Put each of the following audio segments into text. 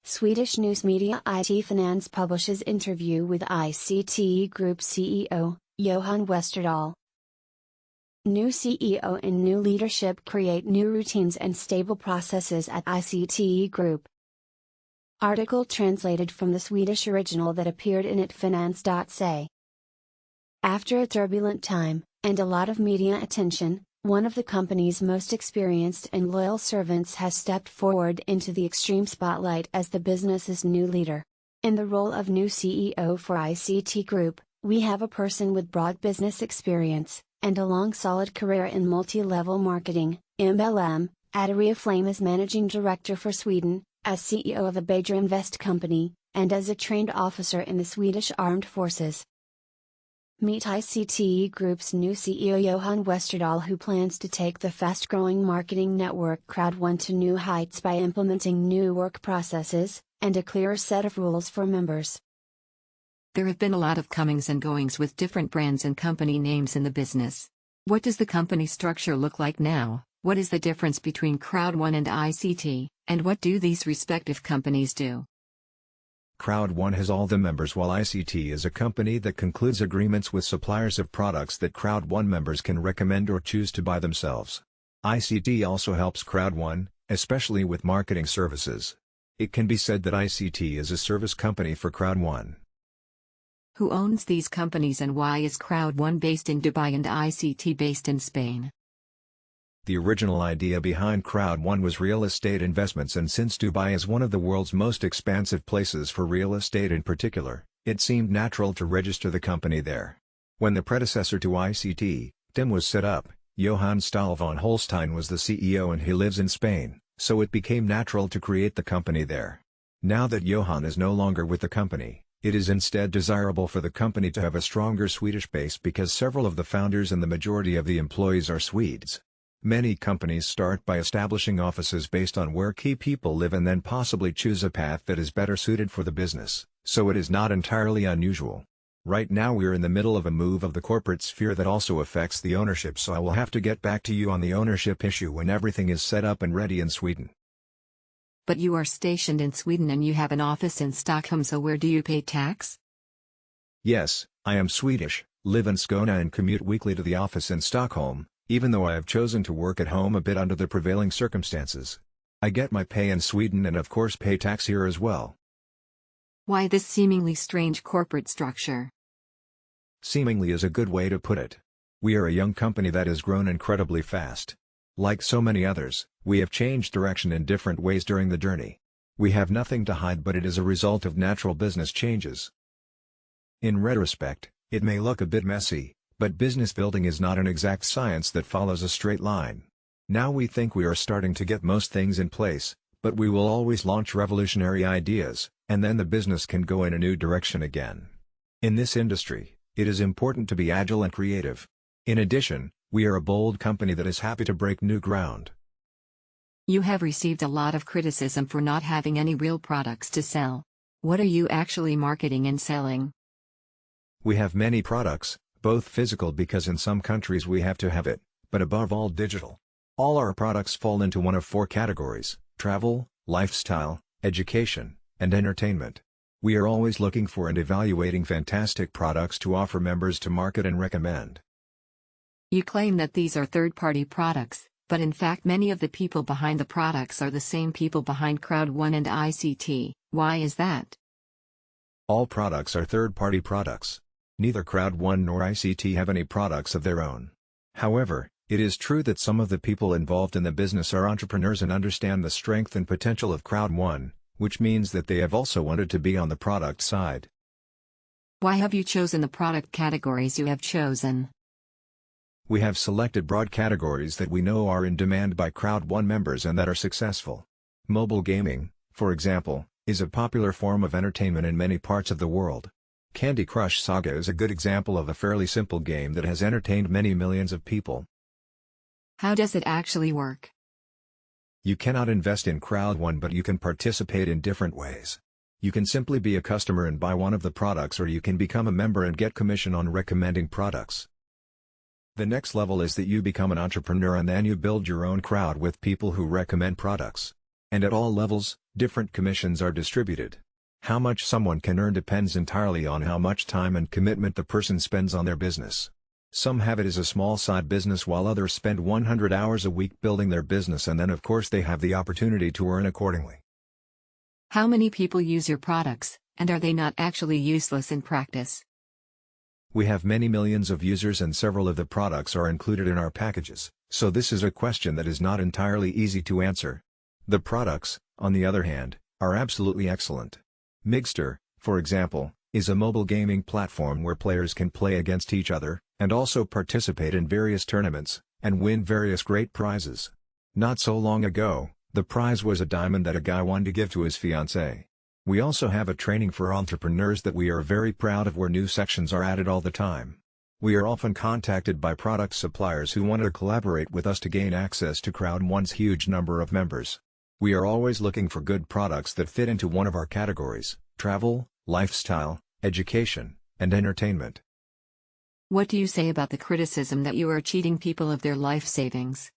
Swedish news media IT Finance publishes interview with ICT Group CEO, Johann Westerdahl. New CEO and new leadership create new routines and stable processes at ICT Group. Article translated from the Swedish original that appeared in itfinance.se. After a turbulent time, and a lot of media attention, one of the company's most experienced and loyal servants has stepped forward into the extreme spotlight as the business's new leader. In the role of new CEO for ICT Group, we have a person with broad business experience, and a long solid career in multi-level marketing, MLM, at Oriflame as Managing Director for Sweden, as CEO of a Beijer Invest company, and as a trained officer in the Swedish Armed Forces. Meet ICT Group's new CEO Johann Westerdahl, who plans to take the fast-growing marketing network CROWD1 to new heights by implementing new work processes, and a clearer set of rules for members. There have been a lot of comings and goings with different brands and company names in the business. What does the company structure look like now? What is the difference between CROWD1 and ICT, and what do these respective companies do? CROWD1 has all the members, while ICT is a company that concludes agreements with suppliers of products that CROWD1 members can recommend or choose to buy themselves. ICT also helps CROWD1, especially with marketing services. It can be said that ICT is a service company for CROWD1. Who owns these companies, and why is CROWD1 based in Dubai and ICT based in Spain? The original idea behind CROWD1 was real estate investments, and since Dubai is one of the world's most expansive places for real estate in particular, it seemed natural to register the company there. When the predecessor to ICT, DIM, was set up, Johann Stahl von Holstein was the CEO and he lives in Spain, so it became natural to create the company there. Now that Johann is no longer with the company, it is instead desirable for the company to have a stronger Swedish base because several of the founders and the majority of the employees are Swedes. Many companies start by establishing offices based on where key people live and then possibly choose a path that is better suited for the business, so it is not entirely unusual. Right now we're in the middle of a move of the corporate sphere that also affects the ownership, so I will have to get back to you on the ownership issue when everything is set up and ready in Sweden. But you are stationed in Sweden and you have an office in Stockholm, so where do you pay tax? Yes, I am Swedish, live in Skåne and commute weekly to the office in Stockholm, even though I have chosen to work at home a bit under the prevailing circumstances. I get my pay in Sweden and of course pay tax here as well. Why this seemingly strange corporate structure? Seemingly is a good way to put it. We are a young company that has grown incredibly fast. Like so many others, we have changed direction in different ways during the journey. We have nothing to hide, but it is a result of natural business changes. In retrospect, it may look a bit messy, but business building is not an exact science that follows a straight line. Now we think we are starting to get most things in place, but we will always launch revolutionary ideas, and then the business can go in a new direction again. In this industry, it is important to be agile and creative. In addition, we are a bold company that is happy to break new ground. You have received a lot of criticism for not having any real products to sell. What are you actually marketing and selling? We have many products, both physical because in some countries we have to have it, but above all digital. All our products fall into one of four categories: travel, lifestyle, education, and entertainment. We are always looking for and evaluating fantastic products to offer members to market and recommend. You claim that these are third-party products, but in fact many of the people behind the products are the same people behind CROWD1 and ICT. Why is that? All products are third-party products. Neither CROWD1 nor ICT have any products of their own. However, it is true that some of the people involved in the business are entrepreneurs and understand the strength and potential of CROWD1, which means that they have also wanted to be on the product side. Why have you chosen the product categories you have chosen? We have selected broad categories that we know are in demand by CROWD1 members and that are successful. Mobile gaming, for example, is a popular form of entertainment in many parts of the world. Candy Crush Saga is a good example of a fairly simple game that has entertained many millions of people. How does it actually work? You cannot invest in CROWD1, but you can participate in different ways. You can simply be a customer and buy one of the products, or you can become a member and get commission on recommending products. The next level is that you become an entrepreneur and then you build your own crowd with people who recommend products. And at all levels, Different commissions are distributed. How much someone can earn depends entirely on how much time and commitment the person spends on their business. Some have it as a small side business while others spend 100 hours a week building their business, and then of course they have the opportunity to earn accordingly. How many people use your products, and are they not actually useless in practice? We have many millions of users and several of the products are included in our packages, so this is a question that is not entirely easy to answer. The products, on the other hand, are absolutely excellent. Migster, for example, is a mobile gaming platform where players can play against each other, and also participate in various tournaments, and win various great prizes. Not so long ago, the prize was a diamond that a guy wanted to give to his fiancée. We also have a training for entrepreneurs that we are very proud of, where new sections are added all the time. We are often contacted by product suppliers who want to collaborate with us to gain access to CROWD1's huge number of members. We are always looking for good products that fit into one of our categories: travel, lifestyle, education, and entertainment. What do you say about the criticism that you are cheating people of their life savings?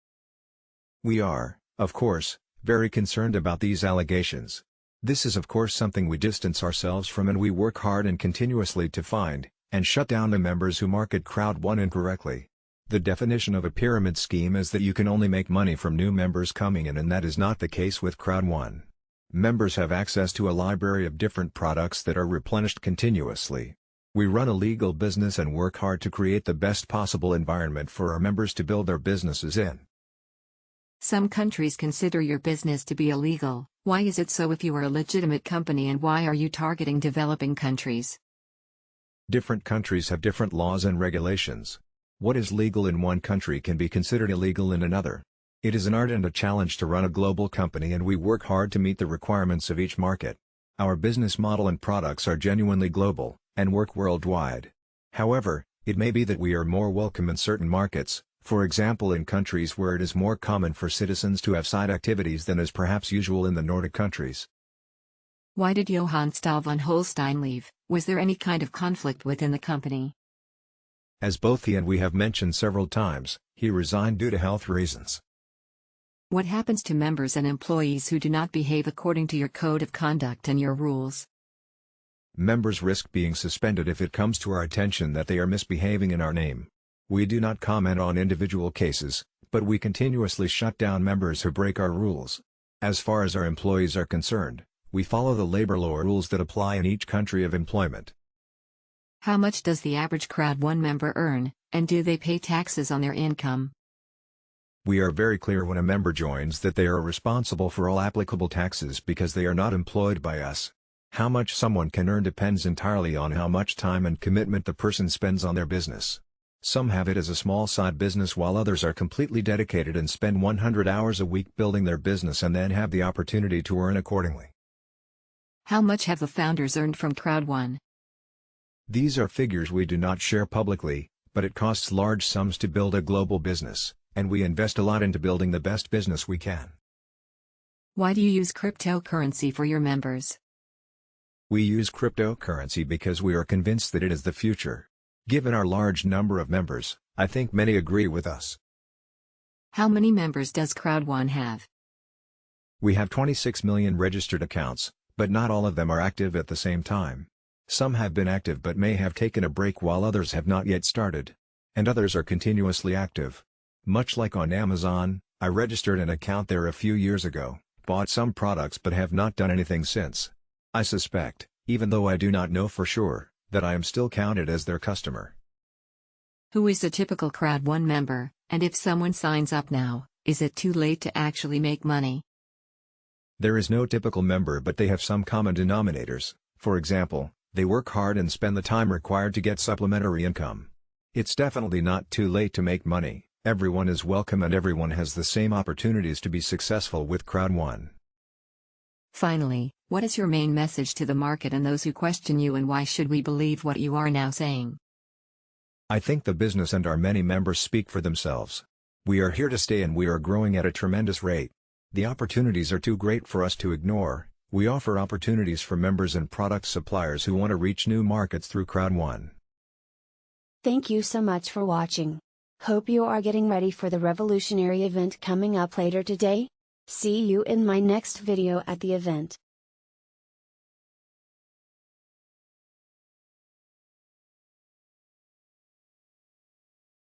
We are, of course, very concerned about these allegations. This is of course something we distance ourselves from, and we work hard and continuously to find and shut down the members who market CROWD1 incorrectly. The definition of a pyramid scheme is that you can only make money from new members coming in, and that is not the case with CROWD1. Members have access to a library of different products that are replenished continuously. We run a legal business and work hard to create the best possible environment for our members to build their businesses in. Some countries consider your business to be illegal. Why is it so if you are a legitimate company, and why are you targeting developing countries? Different countries have different laws and regulations. What is legal in one country can be considered illegal in another. It is an art and a challenge to run a global company, and we work hard to meet the requirements of each market. Our business model and products are genuinely global, and work worldwide. However, it may be that we are more welcome in certain markets, for example in countries where it is more common for citizens to have side activities than is perhaps usual in the Nordic countries. Why did Johann von Holstein leave? Was there any kind of conflict within the company? As both he and we have mentioned several times, he resigned due to health reasons. What happens to members and employees who do not behave according to your code of conduct and your rules? Members risk being suspended if it comes to our attention that they are misbehaving in our name. We do not comment on individual cases, but we continuously shut down members who break our rules. As far as our employees are concerned, we follow the labor law rules that apply in each country of employment. How much does the average CROWD1 member earn, and do they pay taxes on their income? We are very clear when a member joins that they are responsible for all applicable taxes because they are not employed by us. How much someone can earn depends entirely on how much time and commitment the person spends on their business. Some have it as a small side business while others are completely dedicated and spend 100 hours a week building their business and then have the opportunity to earn accordingly. How much have the founders earned from CROWD1? These are figures we do not share publicly, but it costs large sums to build a global business, and we invest a lot into building the best business we can. Why do you use cryptocurrency for your members? We use cryptocurrency because we are convinced that it is the future. Given our large number of members, I think many agree with us. How many members does CROWD1 have? We have 26 million registered accounts, but not all of them are active at the same time. Some have been active but may have taken a break while others have not yet started. And others are continuously active. Much like on Amazon, I registered an account there a few years ago, bought some products but have not done anything since. I suspect, even though I do not know for sure, that I am still counted as their customer. Who is a typical CROWD1 member, and if someone signs up now, is it too late to actually make money? There is no typical member, but they have some common denominators. For example, they work hard and spend the time required to get supplementary income. It's definitely not too late to make money. Everyone is welcome and everyone has the same opportunities to be successful with CROWD1. Finally, what is your main message to the market and those who question you, and why should we believe what you are now saying? I think the business and our many members speak for themselves. We are here to stay and we are growing at a tremendous rate. The opportunities are too great for us to ignore. We offer opportunities for members and product suppliers who want to reach new markets through CROWD1. Thank you so much for watching. Hope you are getting ready for the revolutionary event coming up later today. See you in my next video at the event.